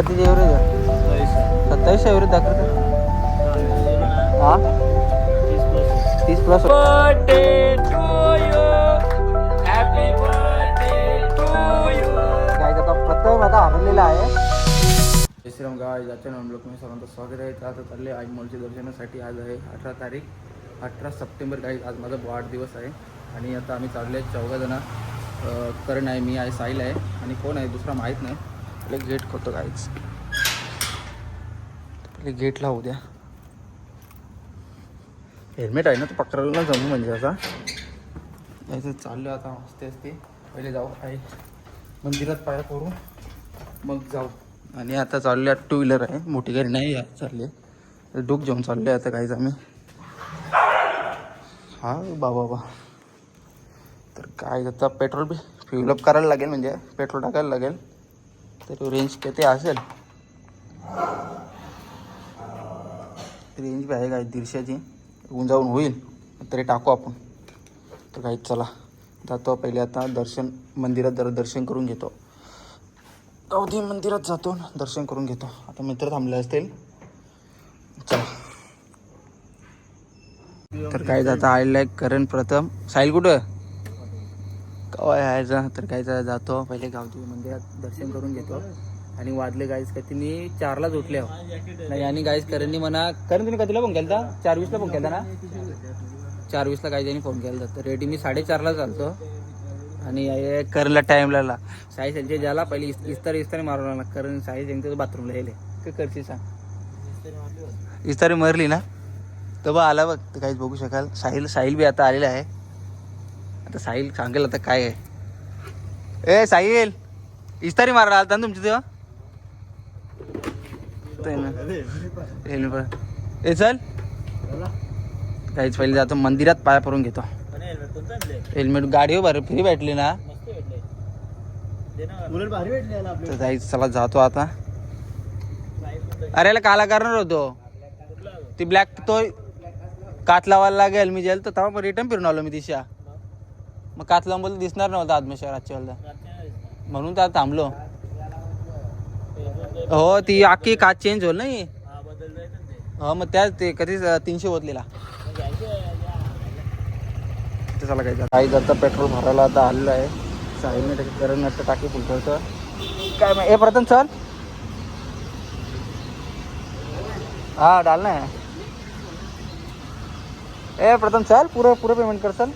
किती एव्हरेज आहे? 27 एव्हरेज दाखवत. हा 30+. काय आता प्रथम आता हरलेला आहे. जय श्रीराम गाय याच्या नाम लोक मी सर्वांचं स्वागत आहे. आता चालले आई मोलच्या दर्शनासाठी. आज आहे 18 तारीख, 18 सप्टेंबर. गाईज आज माझा वाढदिवस आहे आणि आता आम्ही चालले आहेत 14 जण. करण आहे, मी आहे, साहिल आहे आणि कोण आहे दुसरा माहीत नाही. पहिले गेट खोलतो गाईज, पहिले गेट लावू द्या. हेल्मेट आहे ना, तो पकडायला जमू म्हणजे आता यायचं. चाललं आता असते असते. पहिले जाऊ आहे मंदिरात, पाया करू मग जाऊ. आणि आता चालले 2 व्हीलर आहे, मोठी गाडी नाही आहे. चालले डूक घेऊन चालले आता काहीच आम्ही. हा बाबा तर काय आता पेट्रोल बी फ्युलअप करायला लागेल, म्हणजे पेट्रोल टाकायला लागेल. तर रेंज किती असेल, रेंज बी आहे काय 150ची. येऊन जाऊन होईल तरी टाकू आपण. तर काही चला जातो. पहिले आता मंदिरात जरा दर्शन करून घेतो. गावधी मंदिरात जातो, दर्शन करून घेतो. आता मित्र थांबले असतील, चला. तर काय जाता आलेलं आहे करण प्रथम. साहिल कुठं काय यायचं. तर काय जातो पहिले गावठी मंदिरात दर्शन करून घेतो. आणि वाजले गाईज का तिने 4लाच उठले नाही. आणि गाईज करणनी म्हणा, करण तुम्ही कधीला फोन केला होता? 4:20ला फोन केला ना. 4:20ला काही त्यांनी फोन केला होता. तर रेडी मी 4:30ला चालतो. आणि करणला टाईम लागला. साई त्यांच्या ज्याला पहिले इस्तारी मारून लागला. करण साई त्यांचं बाथरूमला येईल. काय करते सांग, इस्तारी मरली ना तर बा आला बघ. तर काहीच बघू शकाल. साहिल बी आता आलेला आहे. आता साहिल सांगेल आता काय आहे. ए साहिल, इस्तारी मारायला आलता ना तुमच्या तेव्हा. ए चल काहीच. पहिले जातो मंदिरात, पाया पडून घेतो. हेल्मेट गाडीवर बरं फ्री भेटली ना, तर जायचं. चला जातो आता. अरे याला काला करणार होतो, ती ब्लॅक तो काच लावायला लागेल. मी जेल तर तेव्हा पण रिटर्न फिरून आलो मी दिशा. मग काच लावून बोलतो दिसणार नव्हता आत्मशहर आजच्या वेळेला, म्हणून तर थांबलो. हो ती आखी काच चेंज होईल नाही. हो मग त्याच ते कधीच 300 होतलेला. चला काही जाता पेट्रोल भरायला आता आलेलं आहे. साहिलने करण टाकी फुल करतं काय मग. ए प्रथम चल. हाँ डालना है. ए प्रथम चल, पूरा पेमेंट कर चल.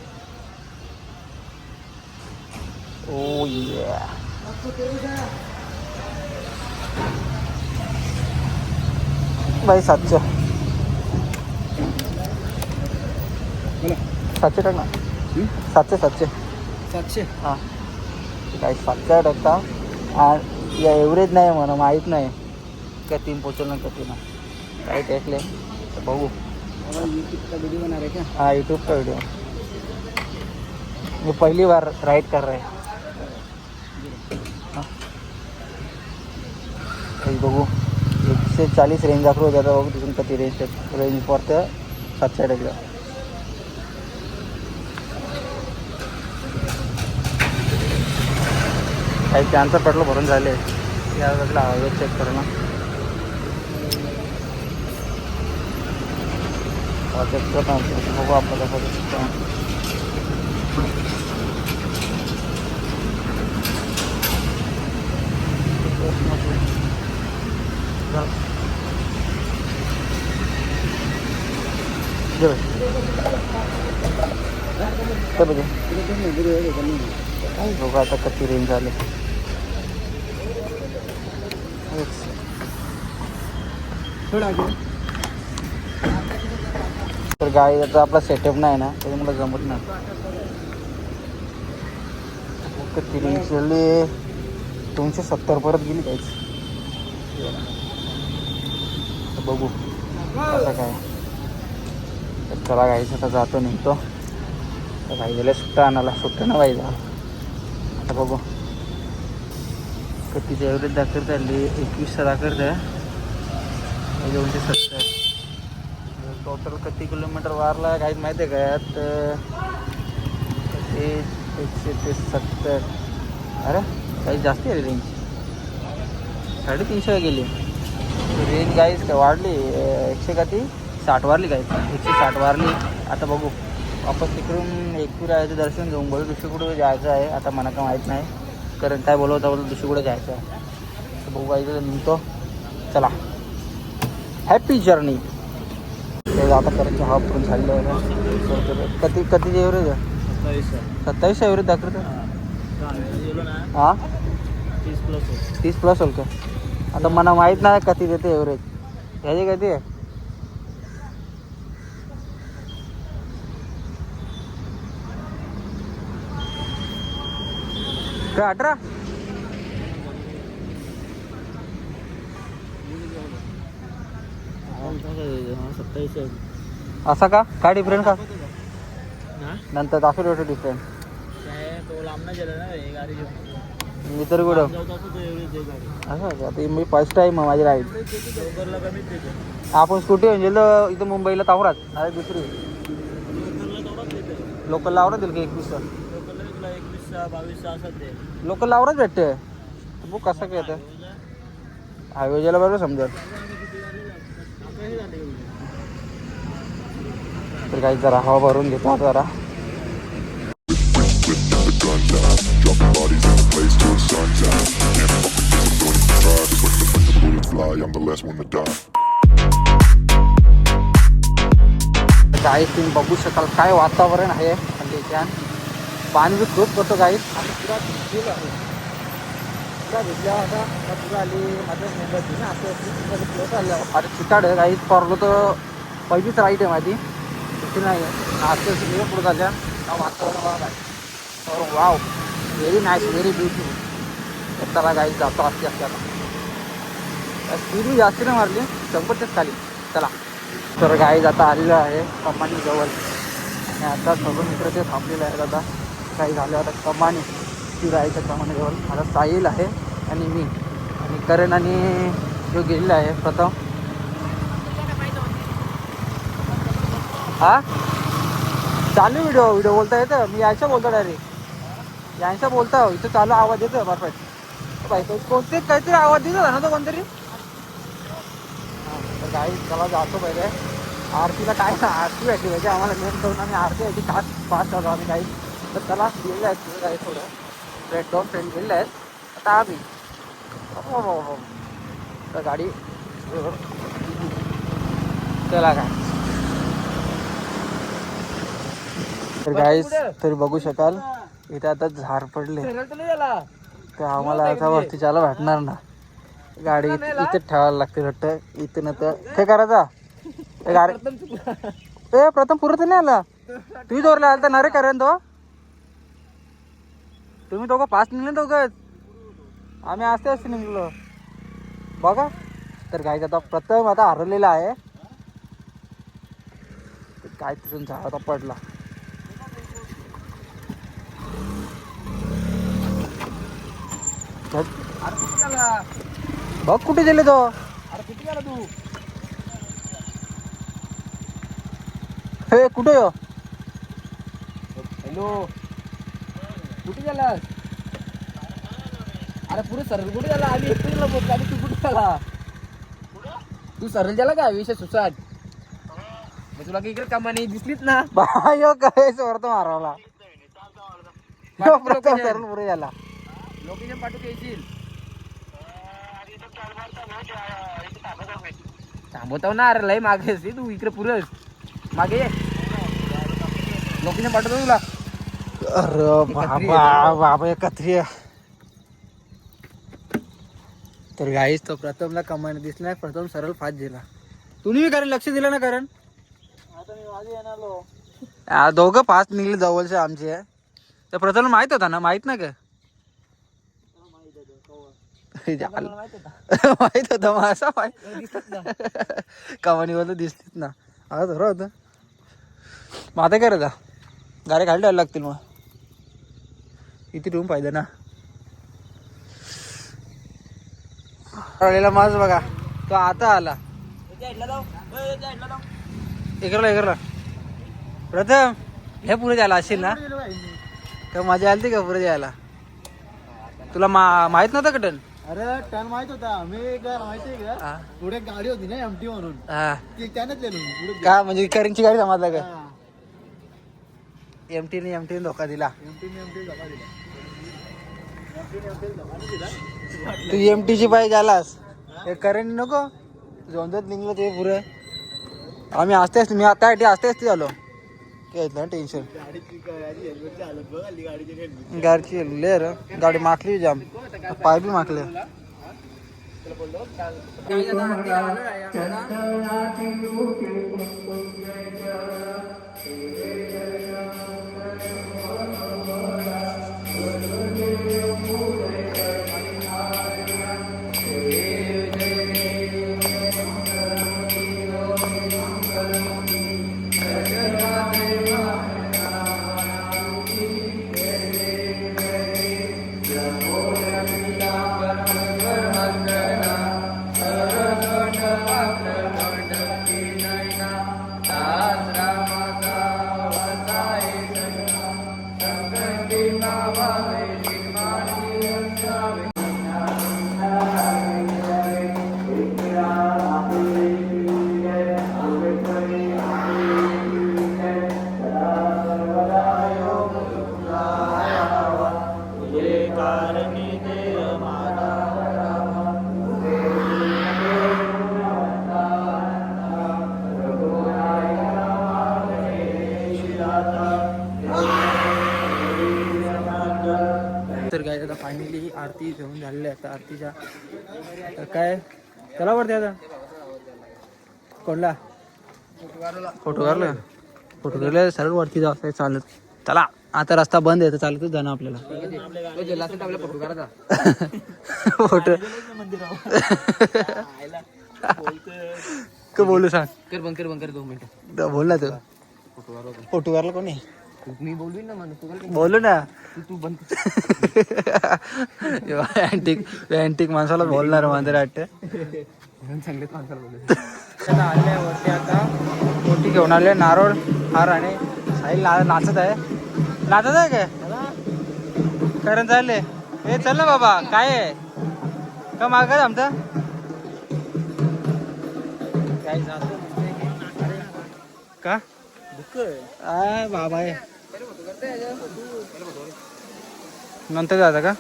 ओ ये भाई 700 टाक ना. 700 हां काही 700 टाकता. आणि या एव्हरेज नाही म्हणा, माहीत नाही का 3 पोचल ना कधी ना काही टाकले तर बघू. यूट्यूब का वीडियो बना रहे क्या? हाँ यूट्यूब का वीडियो. मी पहली बार राइड कर रहे. बघू 140 रेंज दाखवू होता. बघू तिथून किती रेंज पडतं. 700 टाकलं. काही त्यांचं पेट्रोल भरून झाले. या बाजूला हवे चेक करू ना. बघू आपल्याला बघू आता किती रेंज झाले. तर गाडी आता आपला सेटअप नाही ना, तरी मला जमत नाही. किती रेंज झाली, 270 परत गेली काहीच. बघू कसं काय. तर चला गाईच आता जातो निघतो. तर काही झालं सुट्टा आणायला, सुट्टा ना पाहिजे. आता बघू कितीची ॲव्हरेज दाखवत आली. 21 दाखवत आहे. 270. टोटल किती किलोमीटर वारला काहीच माहिती आहे का यात. 170. अरे काही जास्ती आहे रेंज. 350 गेली. रेंज गाईस काय वाढली 100 का ती 60 वारली गाईस 160 वारली. आता बघू वापस तिकडून एकविराचं दर्शन घेऊन बोलू दुसरी कुठे जायचं आहे. आता मला काय माहीत नाही कारण काय बोलवता बोलतो दुसरी कुठे जायचं आहे. बघू गाईस निघतो. चला हॅपी जर्नी. आता करणची हवा करून चाललं आहे. कधी एव्हरेज आहे 27 एव्हरेज दाखवतो. हां 30+ होईल का. आता मला माहीत नाही कधी देते एव्हरेज ह्याची कधी आहे. काय 18 27 असा का काय डिफरंट का नंतर दाखवलं होतं डिफरंट. मी तर कुठं असं आता मी फर्स्ट टाईम माझी राईड. आपण स्कूटी घेऊन गेलो इथं मुंबईला तावरात अरे दुसरी लोकल लावरात दिल का 21 लोकल लावरात भेटते. बघ कसं काय येतं हायवेला बरोबर समजेल. तर काही जरा हवा भरून घेतो जरा. काही तुम्ही बघू शकाल काय वातावरण आहे म्हणजे त्यान पाणी बी खूप करतो काही आणि पुरा भिजलेलं आहे. पुरा भिजल्या होता पुरा आली माझ्या मुंबईची ना असं आलं अरे चिताड काही परलो तर पहिलीच राईट आहे माझी दुसरी नाही आहे. असं पुढे झाल्या वातावरण बघा आहे. Wow very nice very beautiful. त्याला काही जातो असते असताना स्पीड बी जास्त नाही मारली 100च्याच खाली. चला तर गाईज आता आलेलं आहे कमानी जवळ आणि आता सगळं मित्र ते थांबलेलं आहे. आता काही झालं आता कमानी ती राहायचं कमानी जवळ. आता साहिल आहे आणि मी आणि करण आणि जो गेलेला आहे प्रथम. हा चालू व्हिडिओ बोलता येतं मी यायचं बोलतो डायरेक्ट यायचं बोलतो इथं चालू आवाज येतो परफेक्ट पाहिजे कोणते काहीतरी आवाज दिला ना तो कोणतरी. तर काही चला जातो पहिले आरतीला काय ना आरती भेटली पाहिजे आम्हाला मेन करून आम्ही आरती यायची खास फास्ट आलो आम्ही काही. तर त्याला गेलेलं आहेत तुझं काही थोडं फ्रेंड 2 फ्रेंड गेलेले आहेत. आता आम्ही हो तर गाडी चला काय तर गाईस तरी बघू शकाल इथे आता झाड पडले तर आम्हाला आता वरती जायला भेटणार ना. गाडी इथे ठेवायला लागते वाटतं इथे ना तर काय करायचा गाडी ए प्रथम पुरत नाही आला तुम्ही जोरला आला तर ना रे करेन तो तुम्ही दोघं 5 निघले दोघंच आम्ही असते निघलो बघा. तर गाईच आता प्रथम आता हरवलेला आहे काय तिथून झाड आता पडला. बघ कुठे गेले तो. अरे कुठे गेला तू हे कुठे हो हॅलो कुठे गेलास. अरे पुढे सरळ कुठे गेला आम्ही एकटूला बोलतो आणि तू कुठे गेला. तू सरळ गेला का विषय सुसाट तुला काही इकडे कमानी दिसलीच ना बायो काय वरत मारावला सरळ पुढे गेला. लोकेशन पाठवून येशील थांबवतो ना. अरे लय मागे तू इकडे पुरस मागे लोकेशन पाठवतो तुला. अरे बाबा बाबा एकत्री. तर गाईच तो प्रथमला कमाने दिसला प्रथम सरळ फास्ट गेला. तुम्ही कारण लक्ष दिलं ना कारण आता मी माझे येणार दोघं फास्ट निघले जवळचे आमचे. तर प्रथम माहित होता ना माहित ना का माहित होता मग असं माहित कमानीवर दिसतीच ना. आता धरा होतं मग आता काय राहता गाड्या खाली द्यायला लागतील मग इथे ठेवून पाहिजे ना. माझ बघा तो आता आला इकडला प्रथम हे पुढे जायला असेल ना तर मजा आली का पुढे जायला. तुला माहित नव्हतं कटन अरे टर्न माहित होता आम्ही माहितीये का हा. पुढे गाडी होती ना एमटी म्हणून हा. ती त्यानेच नेलो पुढे का म्हणजे करणची गाडी समजला का एमटीने धोका दिला एमटी धोका दिला दिला तू एमटीची पाहिजे आलास हे करण नको जोंदत निघलं ते पुरं आम्ही असते मी आता असते झालो घेतलं टेन्शन गाडीची हालत बघ हल्ली गाडीची गाडीची लेर गाडी माखली जाम पाय बी माखले तर काय आता फायनली आरती घेऊन झालेली आहे आता आरतीच्या तर काय चला वरती आता कोणला फोटो काढलं सरळ वरती जाऊ चालत चला आता रस्ता बंद आहे तर चालतच जाणं आपल्याला फोटो का बोलू सांग कर बंद कर 2 मिनिटं बोल ना तू फोटो काढला कोणी मी बोलवीन ना म्हणून बोलू ना तू बंद अँटिक माणसाला बोलणार मांजर वाटतं चांगलेच माणसाला बोलू आल्यावरती आता मोठी घेऊन आले नारोळ हार आणि साहिल नाचत आहे काय करण चालले हे चल ना बाबा काय आहे का मागत आमचा काय जातो का बाबा आहे नंतर जायचं का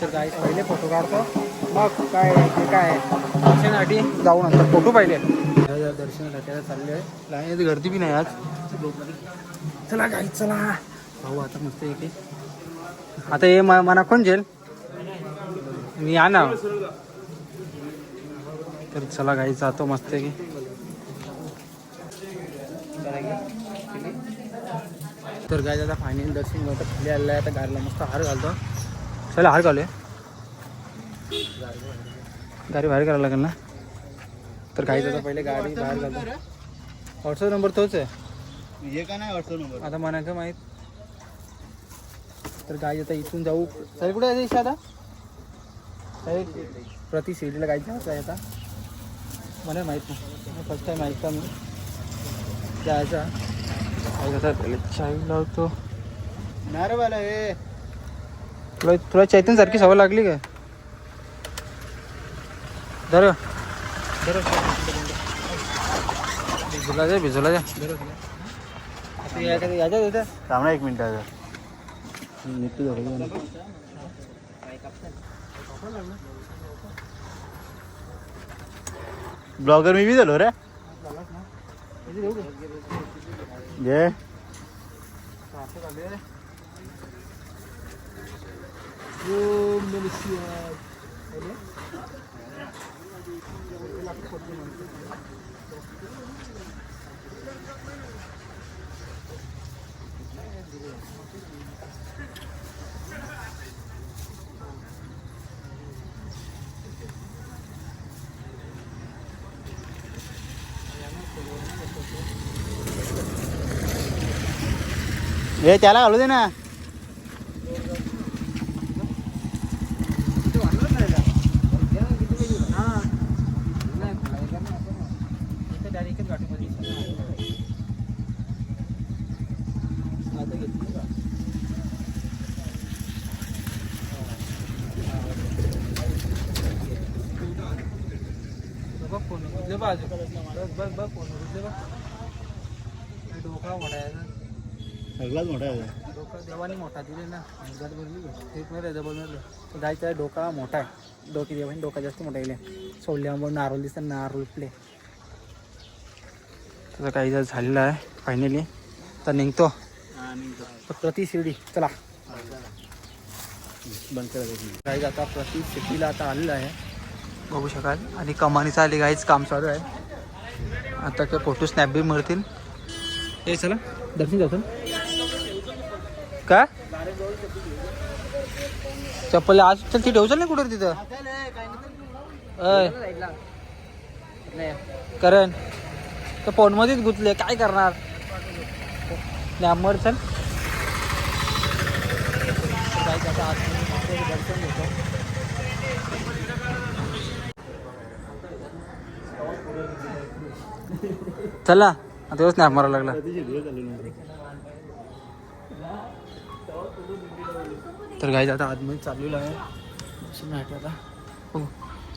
तर काय पहिले फोटो काढतो मग काय ते काय दर्शनासाठी जाऊ नंतर फोटो पाहिले दर्शनासाठी आता चालले आहे लाईन गर्दी बी नाही आज चला काय चला भाऊ आता मस्त इथे आता हे मना कोण जेल मी या ना तर चला काही जातो मस्त की तर काय आता फायनल दर्शन घेऊन खाली आलेलं आहे आता गाडीला मस्त हार घालतो चला हार घालूया गाडी बाहेर करायला लागेल ना तर काही आता पहिले गाडी बाहेर घालतो व्हॉट्सअप नंबर तोच आहे हे का नाही व्हॉट्सअप नंबर आता मला का माहीत तर गाडी आता इथून जाऊ सर कुठे आहे आता प्रति शिर्डीला गाडी जायचं आहे आता मला माहीत नाही फर्स्ट टाईम ऐकता मी जायचा पहिले चावी लावतो नाही रे बाला हे तुला चैतन सारखी सवय लागली काय धर भिजवला जा याच्यात येतं थांबा 1 मिनिट ब्लॉगर मी बी झालो रे घे हे त्याला घालू दे ना बघ फोन उचले बाजू बघ बघ फोन उचले बघ डोका मोठा आहे ना सगळ्यात मोठा आहे डोका देवाने मोठा दिले ना एक मिनिट डबल मिनिट गायचा डोका मोठा आहे डोकी देवाने डोका जास्त मोठा येईल सोडल्यामुळे नारळ दिसतं नारळ प्ले त्याचा काही जर झालेला आहे फायनली तर निघतो प्रति शिर्डी चला गाईज आता प्रति सिटीला आता आलेलं आहे बघू शकाल आणि कमानीचा आली गाईच काम चालू आहे आता काय फोटो स्नॅप बी मिळतील हे चला दर्शन जातो का चप्पल आज चल ती ठेवचल ना कुठं तिथं करण तर फोनमध्येच गुंतले काय करणार नॅमवर चल दर्शन घेतो चला आता स्नॅप मारायला लागला तर गाईज आता आतमध्ये चाललेलं आहे नाही आता हो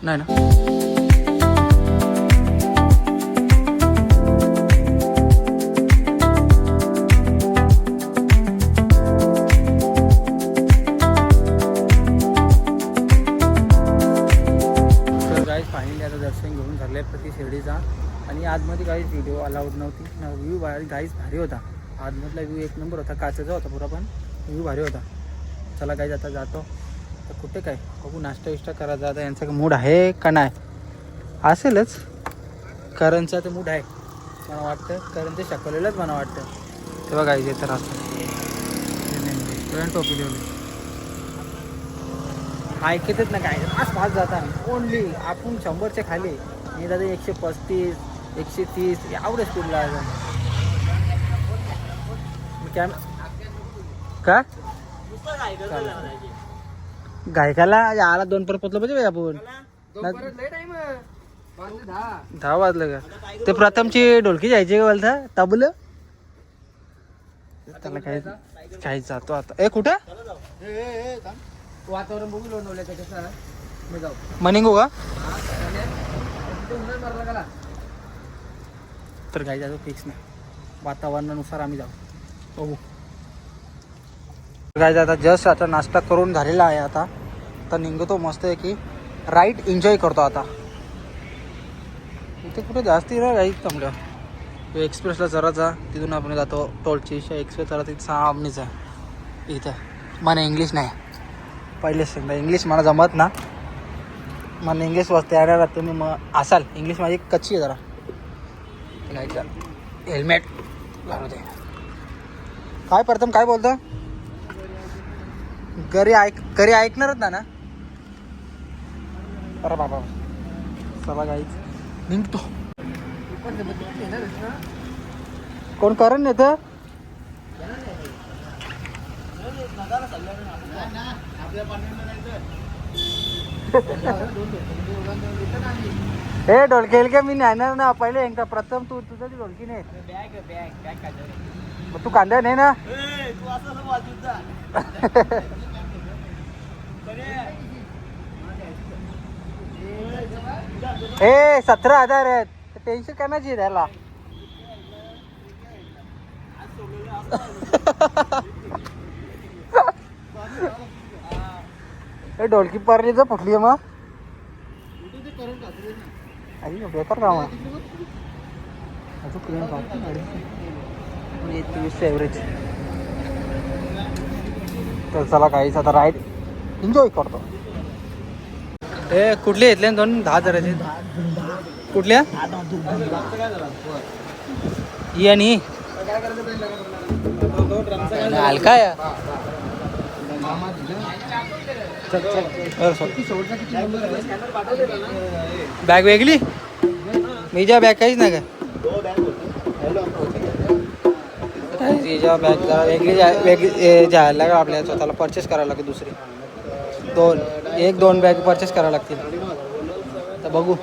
नाही ना फायनली आता दर्शन घेऊन झाले प्रति शिर्डीचा आणि आतमध्ये काहीच व्हिडिओ अलाउड नव्हती व्ह्यू काहीच भारी होता आतमधला व्ह्यू एक नंबर होता काचेचा होता पुरा पण व्ह्यू भारी होता चला काही आता जातो तर कुठे काय बघू नाश्ता विष्टा करायचा आता यांचा मूड आहे का नाही असेलच करणचा तर मूड आहे मला वाटतं करण ते शकवलेलंच मला वाटतं तेव्हा काही येतं राहतं टोपी ठेवली ऐकतच ना काय आज फास्ट जातात ओनली आपण 100च्या खाली मी दादा 135 130 एवढ्या स्पीडला आहे का गायकाला याला 2 परत पोचलं पाहिजे आपण 10 वाजलं का ते प्रथमची ढोलकी जायची का बोलता तबलं त्याला काही जातो आता ए कुठं वातावरण बघू लोणवलं कसं मी जाऊ मनिंगू का तर काही जातो फिक्स नाही वातावरणानुसार आम्ही जाऊ बघू काय आता जस्ट आता नाश्ता करून झालेला आहे आता तर निघतो मस्त आहे की राईड एन्जॉय करतो आता इथे कुठे जास्त ना राईड थांबलं एक्सप्रेसला जरा जा तिथून आपण जातो टोलची एक्सप्रेस जरा तिथे सामनेच आहे इथं मला इंग्लिश नाही पहिलेच सांगता इंग्लिश मला जमत ना मला इंग्लिश वाचता येणार तुम्ही मग असाल इंग्लिश माझी कच्ची आहे जरा हेल्मेट घालू दे काय प्रथम काय बोलतो घरी ऐकणारच ना अरे बाबा चला काहीच निघतो कोण करण येत हे ढोलकेल का मी नेणार ना पहिले एकदा प्रथम तू तुझं ती ढोलकी नाही तू कांदा नाही ना ए 17,000 आहेत टेन्शन करण्याची त्याला हे ढोलकी पारली तर फुटली मग बेकार काम एव्हरेज तर चला काहीच आता राईड एन्जॉय करतो ए कुठले घेतले 10,000 कुठल्या ही आणि हलका बॅग वेगळी मी ज्या बॅग काहीच नाही का बॅग जरा वेगळी जायला लागेल आपल्याला स्वतःला परचेस करायला लागेल दुसरी 2 बॅग परचेस करायला लागतील तर बघू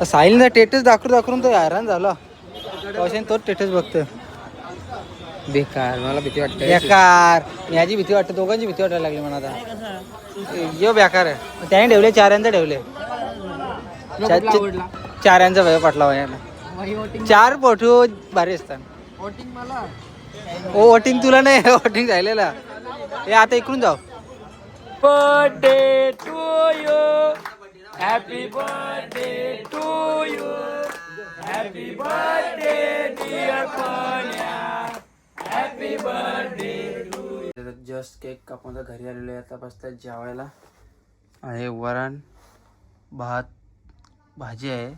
साहिलचा टेटस दाखवून तो हैराण झाला कशाने तोच टेटस बघतो बेकार मला भीती वाटते बेकार याची भीती वाटते दोघांची भीती वाटायला लागली मला आता यो बेकार आहे त्याने ठेवले 4 यांचं ठेवले आवडला 4 यांचा भय पटला याला 4 फोटो भारी असतात वोटिंग मला वोटिंग तुला नाही वोटिंग झालेला हे आता इकडून जाऊ birthday to you happy birthday to you happy birthday dear Panya happy birthday to just cake कापून घरी आलेलो आहे आता बसतात जेवायला आहे वरण भात भाजी आहे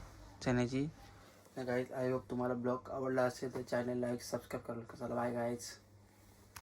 चण्याची गाईज आय होप तुम्हाला ब्लॉग आवडला असेल तर चॅनल लाईक सबस्क्राईब करा चला बाय गाईज